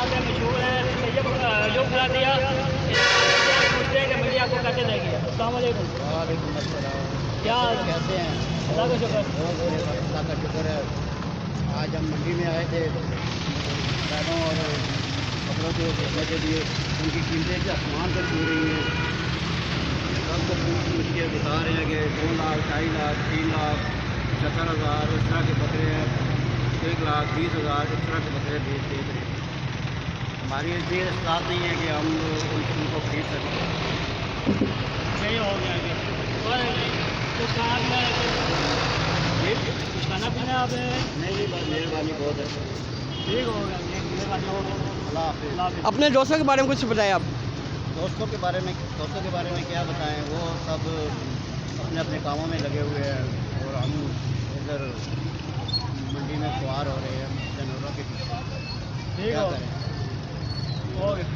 यहाँ पे मशहूर है तैयब जो खिला दिया पूछते हैं कि मीडिया को कैसे देंगे। अस्सलाम वालेकुम। वालेकुम अस्सलाम। क्या कैसे हैं? अल्लाह का शुक्र। बहुत बढ़िया, अल्लाह का शुक्र है। आज हम मंडी में आए थे बैलों और कपड़ों को देखने के लिए। उनकी कीमतें के आसमान पर छू रही हैं। सब को पूछ के बता रहे हैं कि 2 लाख 2.5 लाख 3 लाख 75,000 इस तरह के बकरे हैं। 1 लाख 20,000 इस तरह के बकरे बेच रहे हैं। हमारी ये इस्तात नहीं है कि हम उनको खरीद सकें। सही हो गया कि और तो कहाँ में कुछ खाना पीना आप नहीं बस मेहरबानी बहुत है। ठीक हो गया मेहरबानी हो गई। अल्लाह हाफिज़। अपने दोस्तों के बारे में कुछ बताएं आप। दोस्तों के बारे में क्या बताएं, वो सब अपने अपने कामों में लगे हुए हैं और हम इधर मंडी में खुआर हो रहे हैं जानवरों के पीछे। ठीक क्या हो करें? हो गया।